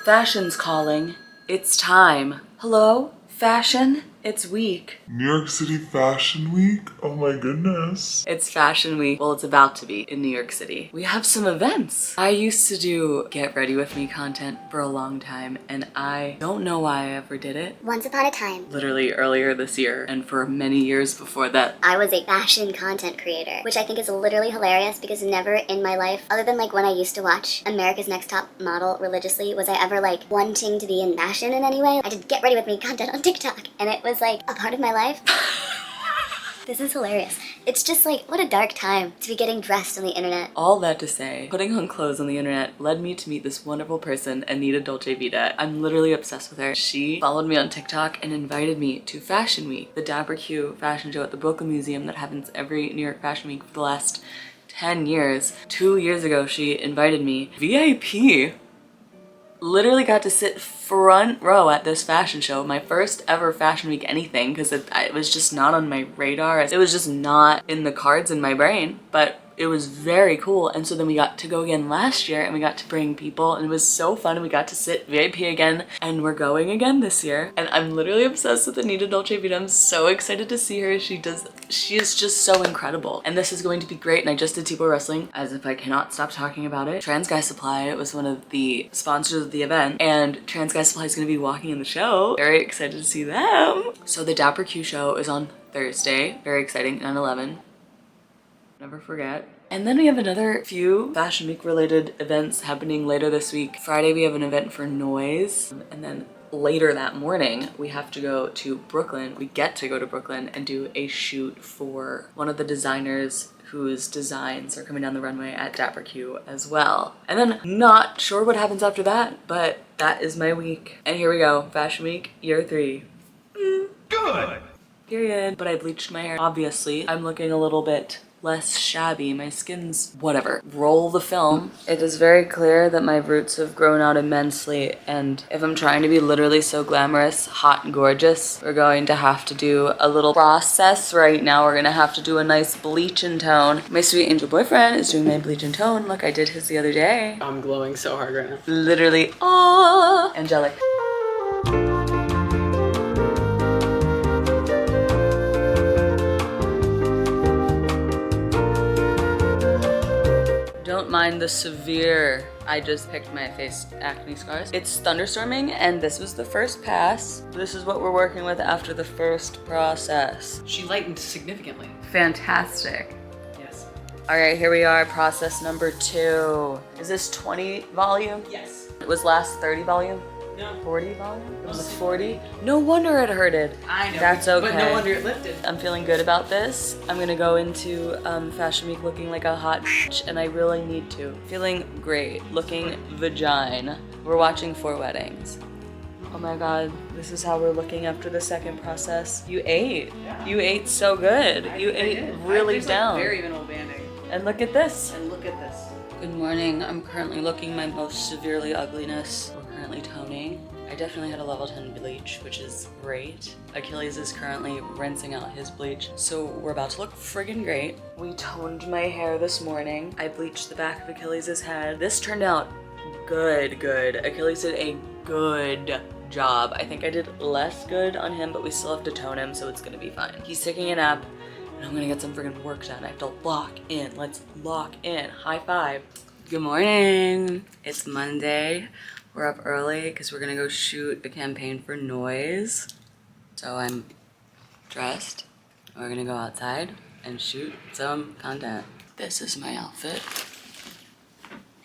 Fashion's calling. It's time. Hello? Fashion? It's week. New York City Fashion Week? Oh my goodness. It's Fashion Week. Well, it's about to be in New York City. We have some events. I used to do get ready with me content for a long time, and I don't know why I ever did it. Once upon a time, Literally earlier this year, and for many years before that. I was a fashion content creator, which I think is literally hilarious because never in my life, other than like when I used to watch America's Next Top Model religiously, was I ever like wanting to be in fashion in any way. I did get ready with me content on TikTok, and it was like a part of my life. This is hilarious. It's just like, what a dark time to be getting dressed on the internet. All that to say, putting on clothes on the internet led me to meet this wonderful person, Anita Dolce Vita. I'm literally obsessed with her. She followed me on TikTok and invited me to Fashion Week, the Dapper Q fashion show at the Brooklyn Museum that happens every New York Fashion Week for the last 10 years. 2 years ago, she invited me. VIP. Literally got to sit front row at this fashion show, my first ever Fashion Week anything, because it was just not on my radar. It was just not in the cards in my brain, but it was very cool. And so then we got to go again last year, and we got to bring people, and it was so fun, and we got to sit VIP again, and we're going again this year. And I'm literally obsessed with Anita Dolce Vita. I'm so excited to see her. She is just so incredible, and this is going to be great. And I just did Tboys Wrestling, as if I cannot stop talking about it. Trans Guy Supply was one of the sponsors of the event, and Trans Guy Supply is going to be walking in the show. Very excited to see them. So the Dapper Q show is on Thursday. Very exciting, 9/11. Never forget. And then we have another few Fashion Week related events happening later this week. Friday we have an event for Noise, and then later that morning we have to go to Brooklyn. We get to go to Brooklyn and do a shoot for one of the designers whose designs are coming down the runway at Dapper Q as well. And then not sure what happens after that, but that is my week. And here we go, Fashion Week year 3. Good! Period. But I bleached my hair. Obviously, I'm looking a little bit less shabby. My skin's whatever. Roll the film. It is very clear that my roots have grown out immensely, and if I'm trying to be literally so glamorous, hot and gorgeous, we're going to have to do a little process right now. We're gonna have to do a nice bleach and tone. My sweet angel boyfriend is doing my bleach and tone. Look, I did his the other day. I'm glowing so hard right now. Literally, ah, angelic. Don't mind the severe, I just picked my face acne scars. It's thunderstorming, and this was the first pass. This is what we're working with after the first process. She lightened significantly. Fantastic. Yes. All right, here we are, process number 2. Is this 20 volume? Yes. It was last 30 volume? No. 40 volume? It was 40? No wonder it hurted. I know. That's okay. But no wonder it lifted. I'm feeling good about this. I'm gonna go into Fashion Week looking like a hot bitch, and I really need to. Feeling great, looking vagina. We're watching 4 Weddings. Oh my god, this is how we're looking after the second process. You ate. Yeah. You ate so good. You ate really down. Very minimal banding. And look at this. And look at this. Good morning. I'm currently looking my most severely ugliness. We're currently toning. I definitely had a level 10 bleach, which is great. Achilles is currently rinsing out his bleach, so we're about to look friggin' great. We toned my hair this morning. I bleached the back of Achilles' head. This turned out good. Achilles did a good job. I think I did less good on him, but we still have to tone him, so it's gonna be fine. He's taking a nap, and I'm gonna get some friggin' work done. I have to lock in. Let's lock in. High five. Good morning. It's Monday. We're up early because we're gonna go shoot a campaign for Noise. So I'm dressed. We're gonna go outside and shoot some content. This is my outfit.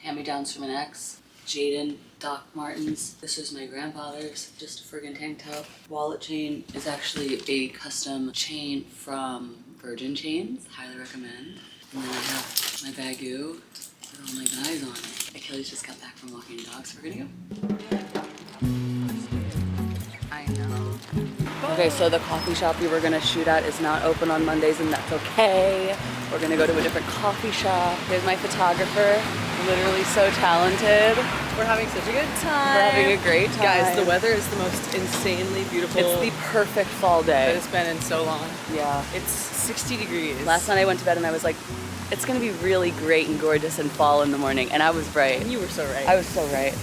Hand-me-downs from an ex. Jaden Doc Martens. This is my grandfather's, just a friggin' tank top. Wallet chain is actually a custom chain from Virgin Chains. Highly recommend. And then I have my bagoo with all my guys on it. Achilles just got back from walking dogs. We're gonna go. I know. Okay, so the coffee shop we were gonna shoot at is not open on Mondays, and that's okay. We're gonna go to a different coffee shop. Here's my photographer, literally so talented. We're having such a good time. We're having a great time. Guys, the weather is the most insanely beautiful. It's the perfect fall day. that it's been in so long. Yeah. It's 60 degrees. Last night I went to bed and I was like, it's gonna be really great and gorgeous in fall in the morning, and I was right. You were so right. I was so right.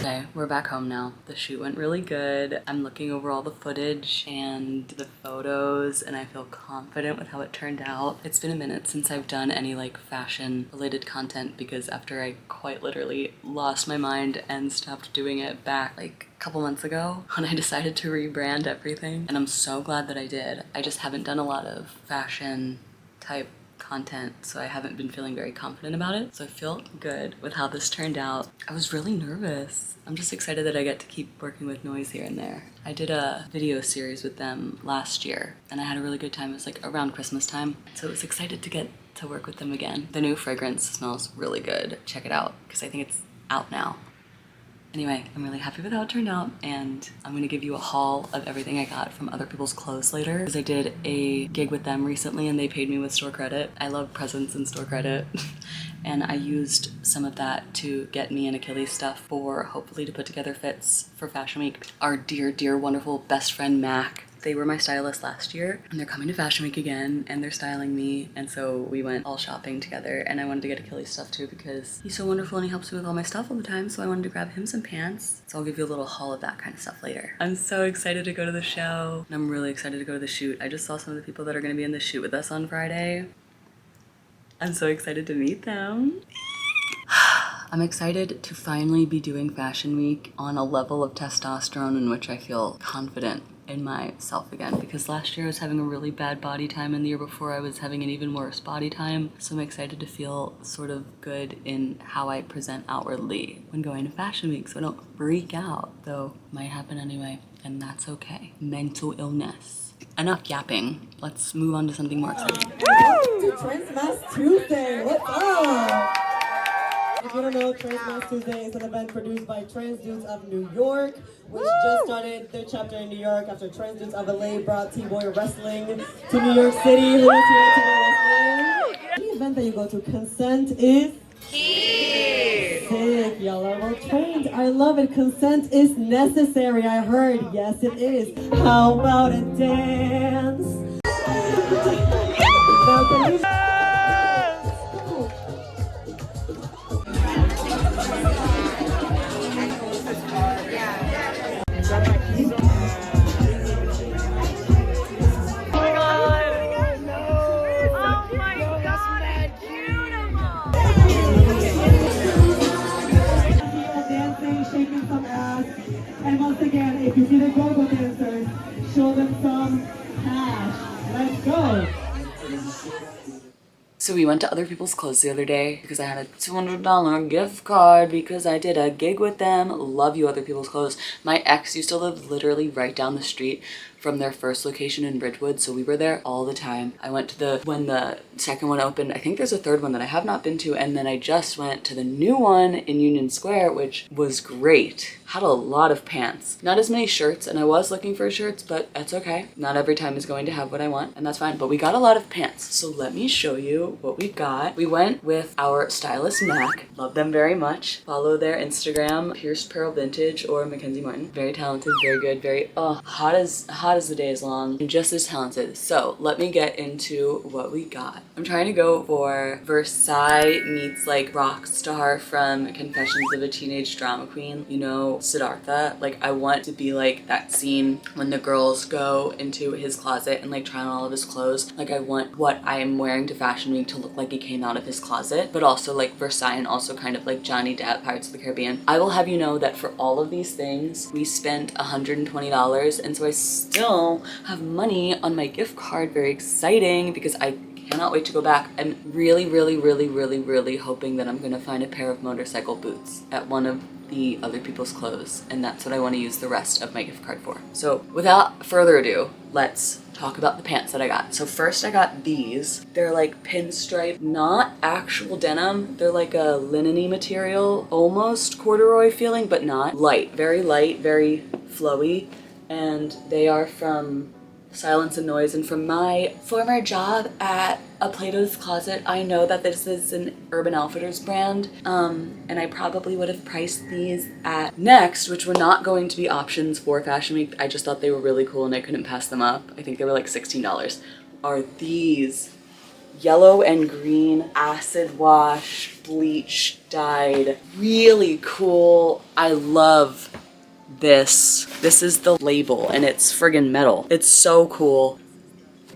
Okay, we're back home now. The shoot went really good. I'm looking over all the footage and the photos and I feel confident with how it turned out. It's been a minute since I've done any like fashion related content because after I quite literally lost my mind and stopped doing it back like a couple months ago when I decided to rebrand everything. And I'm so glad that I did. I just haven't done a lot of fashion type content, so I haven't been feeling very confident about it. So I feel good with how this turned out. I was really nervous. I'm just excited that I get to keep working with Noise here and there. I did a video series with them last year and I had a really good time. It was like around Christmas time. So I was excited to get to work with them again. The new fragrance smells really good. Check it out because I think it's out now. Anyway, I'm really happy with how it turned out and I'm gonna give you a haul of everything I got from other people's clothes later because I did a gig with them recently and they paid me with store credit. I love presents and store credit and I used some of that to get me and Achilles stuff for hopefully to put together fits for Fashion Week. Our dear, dear, wonderful best friend Mac, they were my stylist last year and they're coming to Fashion Week again and they're styling me, and so we went all shopping together and I wanted to get Achilles stuff too because he's so wonderful and he helps me with all my stuff all the time, so I wanted to grab him some pants. So I'll give you a little haul of that kind of stuff later. I'm so excited to go to the show and I'm really excited to go to the shoot. I just saw some of the people that are going to be in the shoot with us on Friday. I'm so excited to meet them. I'm excited to finally be doing Fashion Week on a level of testosterone in which I feel confident in myself again, because last year I was having a really bad body time and the year before I was having an even worse body time. So I'm excited to feel sort of good in how I present outwardly when going to Fashion Week so I don't freak out, though it might happen anyway, and that's okay. Mental illness. Enough yapping. Let's move on to something more exciting. To Transmas Tuesday, what's up? If you don't know, Transmas Tuesday is an event produced by Trans Dudes of New York, which just started their chapter in New York after Trans Dudes of LA brought Tboys wrestling to New York City. Who is here at Tboys wrestling? The event that you go to, consent is key. Sick, y'all are well trained. I love it. Consent is necessary. I heard. Yes, it is. How about a dance? Now, can you shaking some ass, and once again, if you see the go-go dancers, show them some cash. Let's go. So we went to other people's clothes the other day because I had a $200 gift card because I did a gig with them. Love you, Other People's Clothes. My ex used to live literally right down the street from their first location in Bridgewood, so we were there all the time. I went to when the second one opened. I think there's a third one that I have not been to, and then I just went to the new one in Union Square, which was great. Had a lot of pants. Not as many shirts, and I was looking for shirts, but that's okay. Not every time is going to have what I want, and that's fine, but we got a lot of pants. So let me show you what we got. We went with our stylist, Mac. Love them very much. Follow their Instagram, Pierced Pearl Vintage or Mackenzie Martin. Very talented, very good, very, hot as the day is long, and just as talented. So let me get into what we got. I'm trying to go for Versailles meets like rock star from Confessions of a Teenage Drama Queen. You know, Siddhartha. Like, I want to be like that scene when the girls go into his closet and like try on all of his clothes. Like, I want what I am wearing to Fashion Week to look like it came out of his closet, but also like Versailles and also kind of like Johnny Depp, Pirates of the Caribbean. I will have you know that for all of these things, we spent $120, and so I still have money on my gift card. Very exciting because I cannot wait to go back. I'm really, really, really, really, really hoping that I'm gonna find a pair of motorcycle boots at one of the Other People's Clothes, and that's what I want to use the rest of my gift card for. So without further ado, let's talk about the pants that I got. So first I got these. They're like pinstripe, not actual denim. They're like a linen-y material, almost corduroy feeling, but not. Light, very flowy, and they are from Silence and Noise. And from my former job at a Plato's Closet, I know that this is an Urban Outfitters brand, and I probably would have priced these at Next, which were not going to be options for Fashion Week. I just thought they were really cool and I couldn't pass them up. I think they were like $16. Are these yellow and green acid wash bleach dyed. Really cool. I love this. This is the label and it's friggin' metal. It's so cool.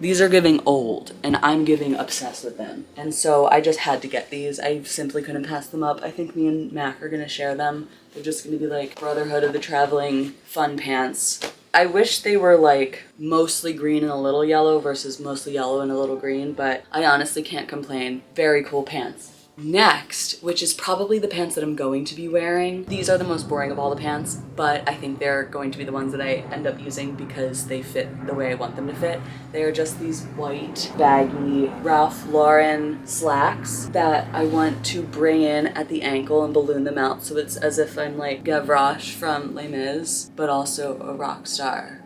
These are giving old and I'm giving obsessed with them. And so I just had to get these. I simply couldn't pass them up. I think me and Mac are gonna share them. They're just gonna be like Brotherhood of the Traveling fun pants. I wish they were like mostly green and a little yellow versus mostly yellow and a little green, but I honestly can't complain. Very cool pants. Next, which is probably the pants that I'm going to be wearing. These are the most boring of all the pants, but I think they're going to be the ones that I end up using because they fit the way I want them to fit. They are just these white, baggy Ralph Lauren slacks that I want to bring in at the ankle and balloon them out so it's as if I'm like Gavroche from Les Mis, but also a rock star.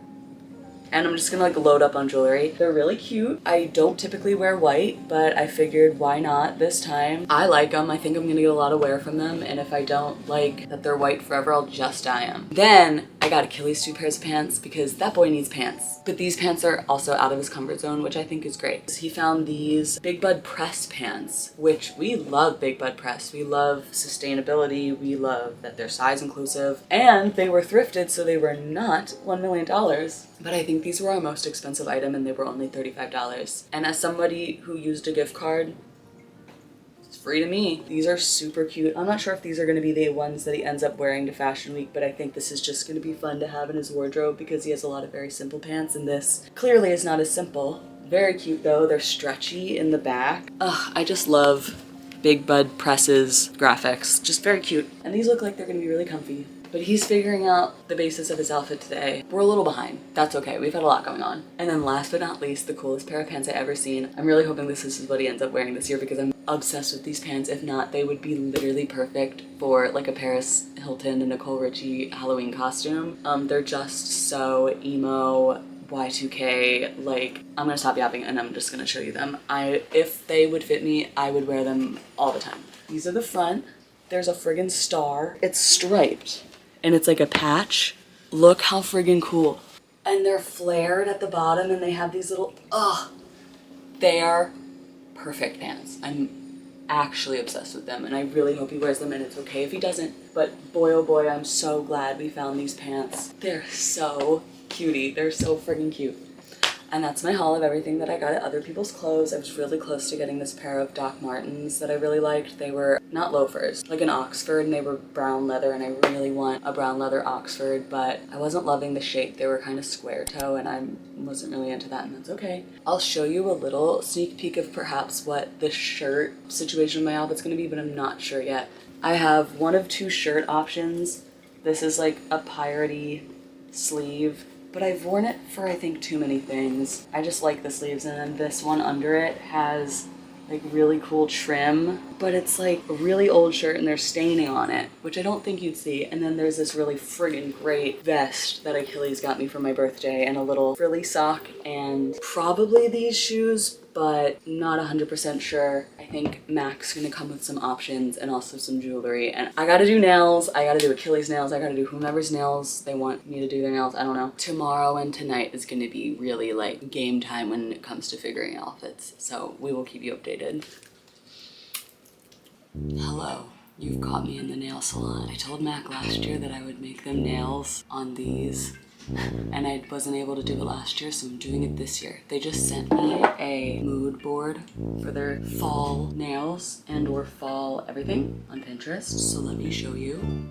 And I'm just gonna like load up on jewelry. They're really cute. I don't typically wear white, but I figured why not this time. I like them. I think I'm gonna get a lot of wear from them. And if I don't like that they're white forever, I'll just dye them. Then I got Achilles 2 pairs of pants because that boy needs pants. But these pants are also out of his comfort zone, which I think is great. He found these Big Bud Press pants, which we love Big Bud Press. We love sustainability. We love that they're size inclusive and they were thrifted, so they were not $1 million. But I think these were our most expensive item and they were only $35. And as somebody who used a gift card, it's free to me. These are super cute. I'm not sure if these are going to be the ones that he ends up wearing to Fashion Week, but I think this is just going to be fun to have in his wardrobe because he has a lot of very simple pants and this clearly is not as simple. Very cute though. They're stretchy in the back. Ugh, I just love Big Bud Press's graphics. Just very cute. And these look like they're going to be really comfy. But he's figuring out the basis of his outfit today. We're a little behind. That's okay. We've had a lot going on. And then last but not least, the coolest pair of pants I've ever seen. I'm really hoping this is what he ends up wearing this year because I'm obsessed with these pants. If not, they would be literally perfect for like a Paris Hilton and Nicole Richie Halloween costume. They're just so emo, Y2K, like, I'm gonna stop yapping and I'm just gonna show you them. If they would fit me, I would wear them all the time. These are the front. There's a friggin' star. It's striped. And it's like a patch. Look how friggin' cool. And they're flared at the bottom and they have these little, they are perfect pants. I'm actually obsessed with them and I really hope he wears them and it's okay if he doesn't. But boy oh boy, I'm so glad we found these pants. They're so cutie. They're so friggin' cute. And that's my haul of everything that I got at other people's clothes. I was really close to getting this pair of Doc Martens that I really liked. They were not loafers, like an Oxford, and they were brown leather, and I really want a brown leather Oxford, but I wasn't loving the shape. They were kind of square toe, and I wasn't really into that, and that's okay. I'll show you a little sneak peek of perhaps what the shirt situation of my outfit's gonna be, but I'm not sure yet. I have one of two shirt options. This is like a piratey sleeve, but I've worn it for I think too many things. I just like the sleeves, and then this one under it has like really cool trim, but it's like a really old shirt and there's staining on it, which I don't think you'd see. And then there's this really friggin' great vest that Achilles got me for my birthday and a little frilly sock and probably these shoes, but not 100% sure. I think Mac's gonna come with some options and also some jewelry. And I gotta do nails, I gotta do Achilles' nails, I gotta do whomever's nails they want me to do their nails, I don't know. Tomorrow and tonight is gonna be really like game time when it comes to figuring outfits. So we will keep you updated. Hello. You've caught me in the nail salon. I told Mac last year that I would make them nails on these, and I wasn't able to do it last year, so I'm doing it this year. They just sent me a mood board for their fall nails and or fall everything on Pinterest, so let me show you.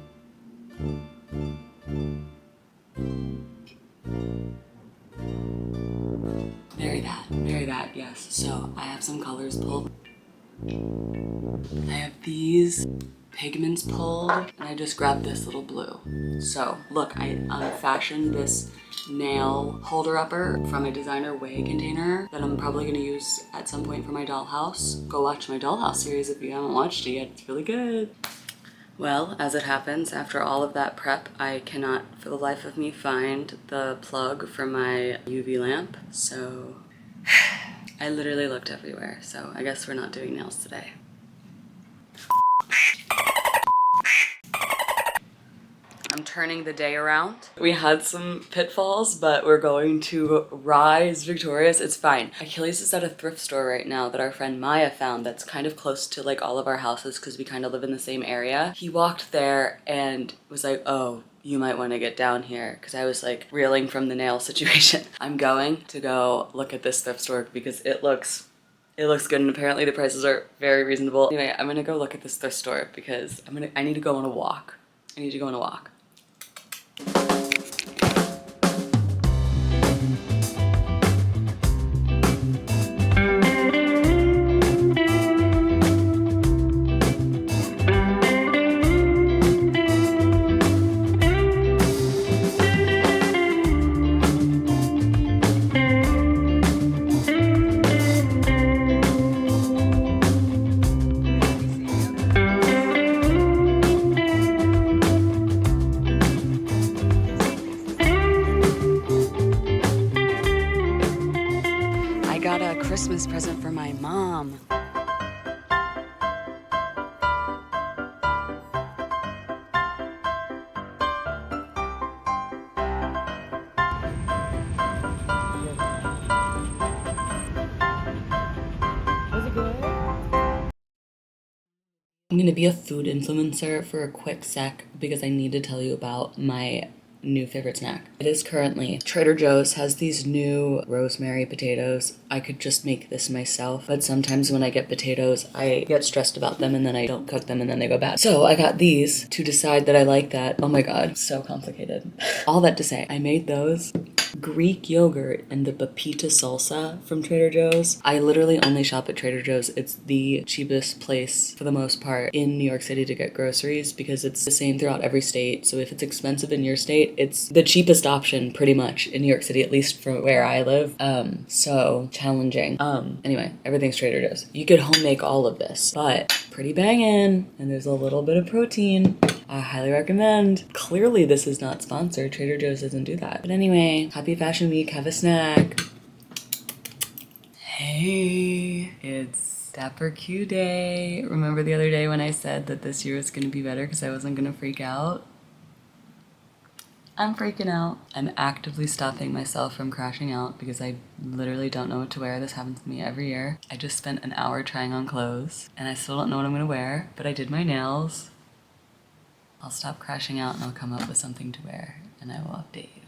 Very that, yes. So I have some colors pulled. I have these pigments pulled, and I just grabbed this little blue. So look, I fashioned this nail holder upper from a designer Way container that I'm probably gonna use at some point for my dollhouse. Go watch my dollhouse series if you haven't watched it yet, it's really good. Well, as it happens, after all of that prep, I cannot for the life of me find the plug for my UV lamp, so I literally looked everywhere, so I guess we're not doing nails today. I'm turning the day around. We had some pitfalls, but we're going to rise victorious. It's fine. Achilles is at a thrift store right now that our friend Maya found that's kind of close to like all of our houses because we kind of live in the same area. He walked there and was like, oh, you might want to get down here, because I was like reeling from the nail situation. I'm going to go look at this thrift store because it looks good, and apparently the prices are very reasonable. Anyway, I'm gonna go look at this thrift store because I need to go on a walk. I need to go on a walk. I got a Christmas present for my mom. I'm gonna be a food influencer for a quick sec because I need to tell you about my new favorite snack. It is currently Trader Joe's has these new rosemary potatoes. I could just make this myself, but sometimes when I get potatoes, I get stressed about them and then I don't cook them and then they go bad. So I got these to decide that I like that. Oh my god, so complicated. All that to say, I made those. Greek yogurt and the pepita salsa from Trader Joe's. I literally only shop at Trader Joe's. It's the cheapest place for the most part in New York City to get groceries because it's the same throughout every state. So if it's expensive in your state, it's the cheapest option pretty much in New York City, at least from where I live. So challenging. Anyway, everything's Trader Joe's. You could home make all of this, but pretty banging, and there's a little bit of protein. I highly recommend. Clearly this is not sponsored. Trader Joe's doesn't do that. But anyway, happy Fashion Week. Have a snack. Hey, it's Dapper Q Day. Remember the other day when I said that this year was going to be better because I wasn't going to freak out? I'm freaking out. I'm actively stopping myself from crashing out because I literally don't know what to wear. This happens to me every year. I just spent an hour trying on clothes and I still don't know what I'm going to wear, but I did my nails. I'll stop crashing out and I'll come up with something to wear and I will update you.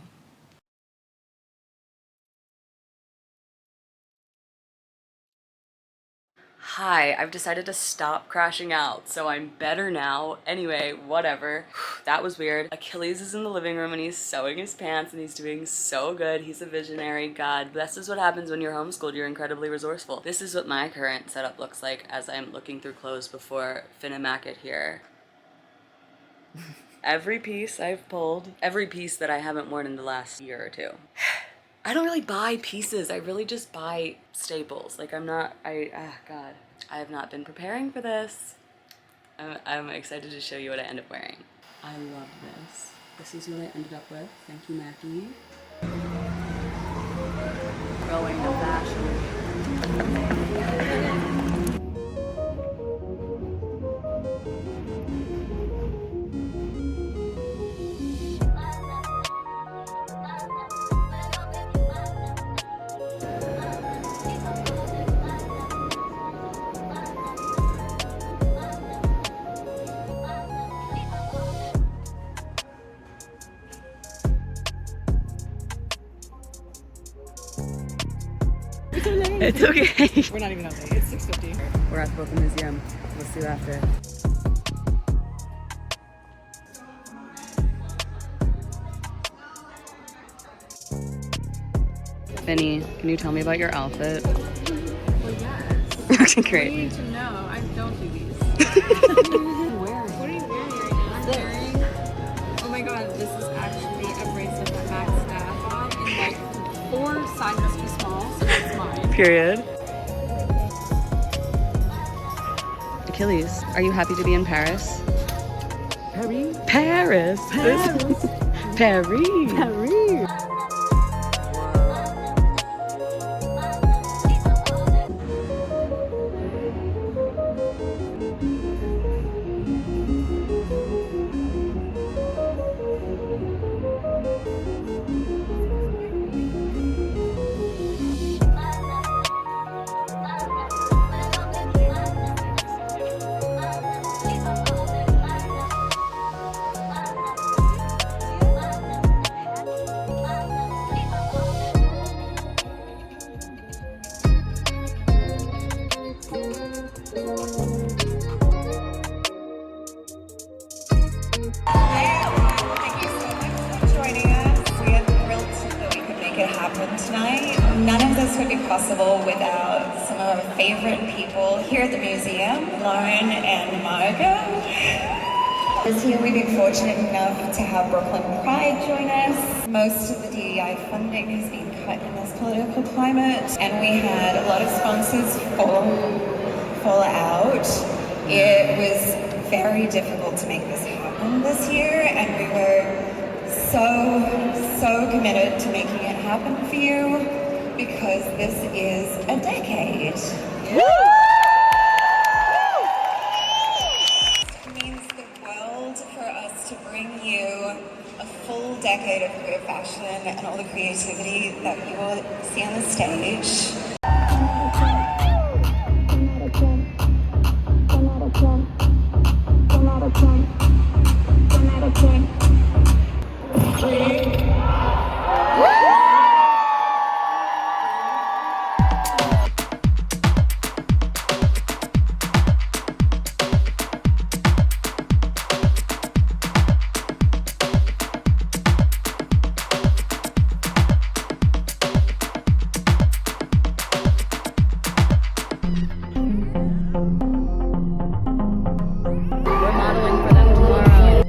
Hi, I've decided to stop crashing out, so I'm better now. Anyway, whatever. That was weird. Achilles is in the living room and he's sewing his pants and he's doing so good. He's a visionary. God, this is what happens when you're homeschooled. You're incredibly resourceful. This is what my current setup looks like as I'm looking through clothes before Finamack it here. Every piece I've pulled, every piece that I haven't worn in the last year or two. I don't really buy pieces. I really just buy staples. Like God, I have not been preparing for this. I'm excited to show you what I end up wearing. I love this. This is what I ended up with. Thank you, Mackie. Going to Fashion Week. It's okay. We're not even that late. It's 6:50. We're at the Boca Museum. We'll see you after. Finny, can you tell me about your outfit? Well, yes. Great. You need to know. I don't do these. What are you wearing right now? I'm wearing. Oh my god, this is actually a bracelet that Max Staff got in like 4 sizes too small, so that's mine. Period. Achilles, are you happy to be in Paris? Paris. Paris. Paris. Paris. Paris. happen tonight. None of this would be possible without some of our favorite people here at the museum, Lauren and Margot. This year we've been fortunate enough to have Brooklyn Pride join us. Most of the DEI funding has been cut in this political climate, and we had a lot of sponsors fall out. It was very difficult to make this happen this year, and we were so committed to making it happen for you, because this is a decade. It means the world for us to bring you a full decade of queer fashion and all the creativity that you will see on the stage. We're modeling for them tomorrow.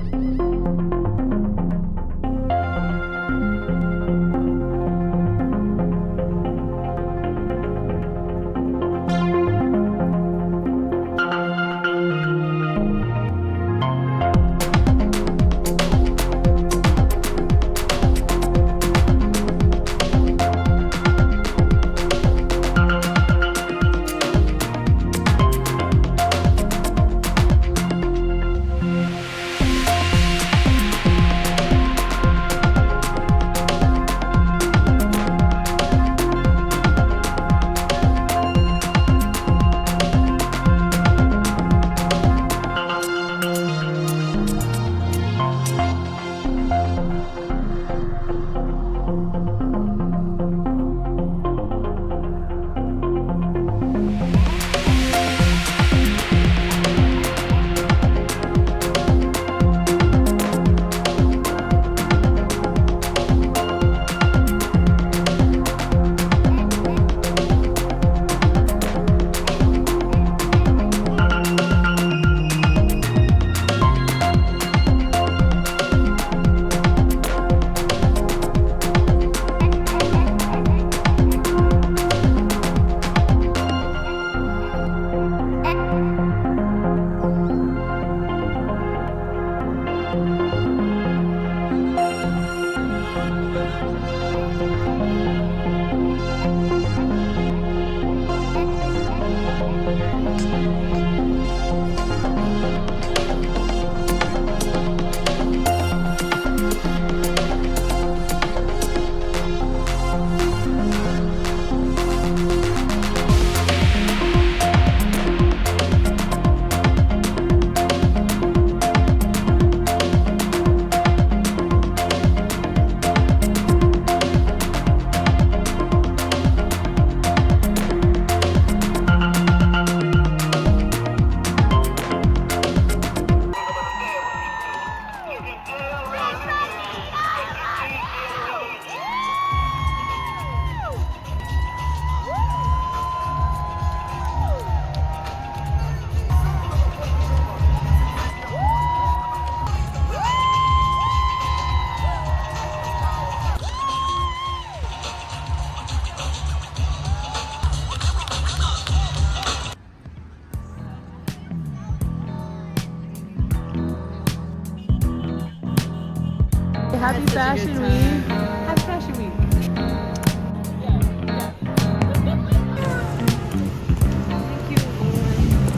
Happy Fashion Week. Happy Fashion Week.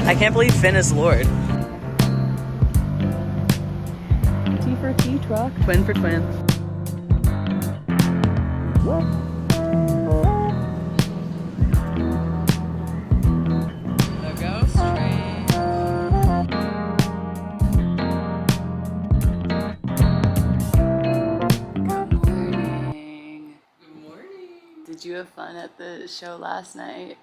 I can't believe Finn is Lord. T for T truck. Twin for twin. The ghost train. Good morning. Good morning. Did you have fun at the show last night?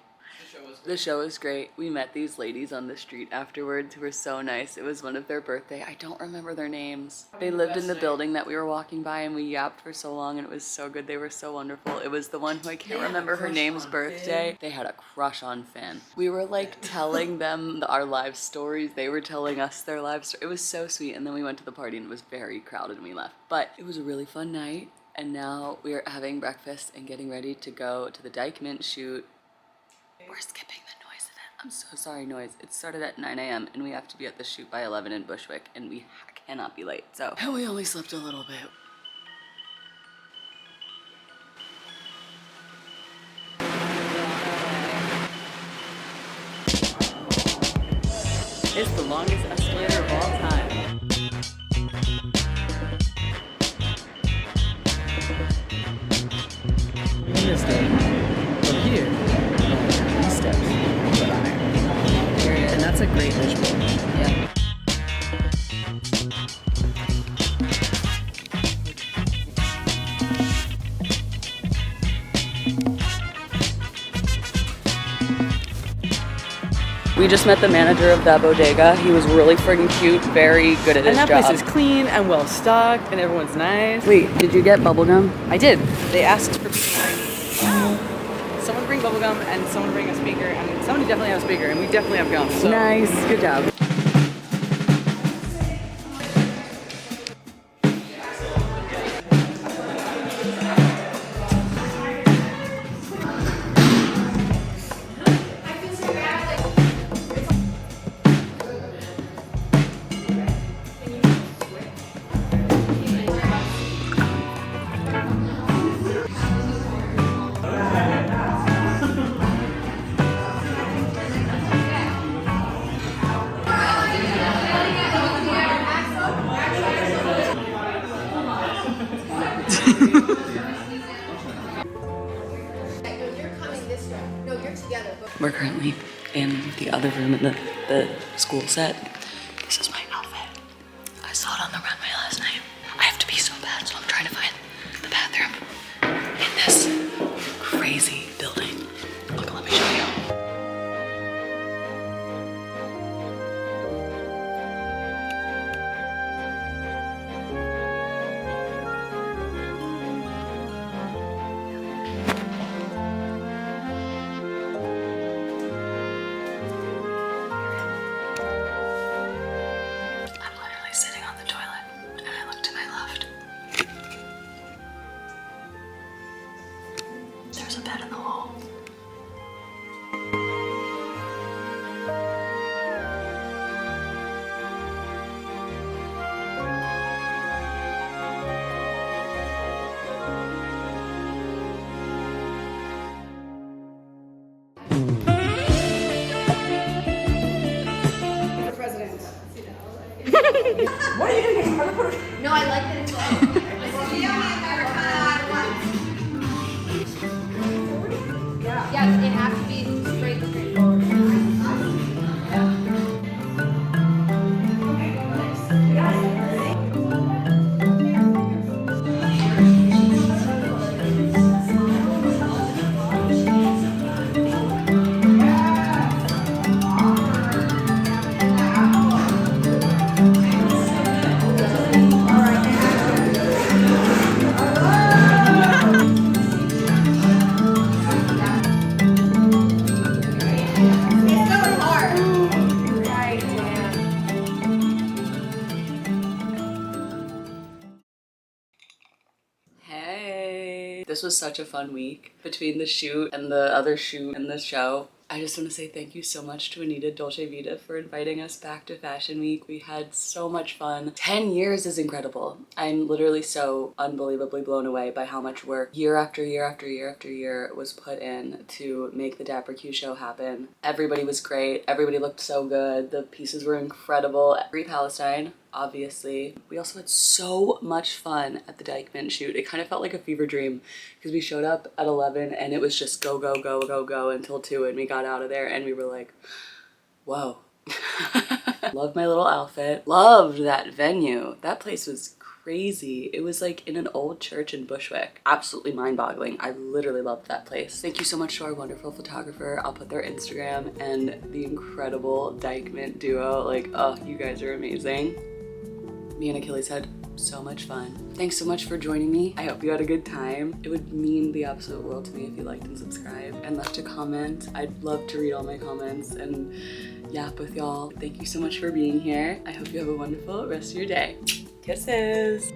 The show was great. We met these ladies on the street afterwards who were so nice. It was one of their birthday. I don't remember their names. They lived in the building that we were walking by and we yapped for so long and it was so good. They were so wonderful. It was the one who I can't remember her name's birthday. They had a crush on Finn. We were like telling them our life stories. They were telling us their life stories. It was so sweet. And then we went to the party and it was very crowded and we left. But it was a really fun night. And now we are having breakfast and getting ready to go to the Dyke Mint shoot. We're skipping the noise event. I'm so sorry, noise. It started at 9 a.m. and we have to be at the shoot by 11 in Bushwick and we cannot be late. So, and we only slept a little bit. It's the longest escalator of all time. In this game, from here, these steps, but iron. And that's a great visual. Yeah. We just met the manager of that bodega. He was really friggin' cute, very good at his job. And that place is clean and well stocked and everyone's nice. Wait, did you get bubblegum? I did. They asked for someone bring bubblegum and someone bring a speaker, and somebody definitely have a speaker, and we definitely have gum. So. Nice, good job. We're currently in the other room in the school set. This is my outfit. I saw it on the runway last night. I have to pee so bad, so I'm trying to find the bathroom in this crazy building. Look, let me show you. Sitting on the toilet, and I look to my left. There's a bed in the hall. What are you doing? No, I like that it's Yes, it has to be straightforward. This was such a fun week between the shoot and the other shoot and the show. I just want to say thank you so much to Anita Dolce Vita for inviting us back to Fashion Week. We had so much fun. 10 years is incredible. I'm literally so unbelievably blown away by how much work year after year after year after year was put in to make the Dapper Q show happen. Everybody was great. Everybody looked so good. The pieces were incredible. Free Palestine, obviously. We also had so much fun at the Dyke Mint shoot. It kind of felt like a fever dream because we showed up at 11 and it was just go, go, go, go, go until 2 and we got out of there and we were like, whoa. Loved my little outfit. Loved that venue. That place was crazy. crazy. It was like in an old church in Bushwick. Absolutely mind-boggling. I literally loved that place. Thank you so much to our wonderful photographer. I'll put their Instagram, and the incredible Dykeman duo. Like, oh, you guys are amazing. Me and Achilles had so much fun. Thanks so much for joining me. I hope you had a good time. It would mean the absolute world to me if you liked and subscribed and left a comment. I'd love to read all my comments and yap with y'all. Thank you so much for being here. I hope you have a wonderful rest of your day. Kisses.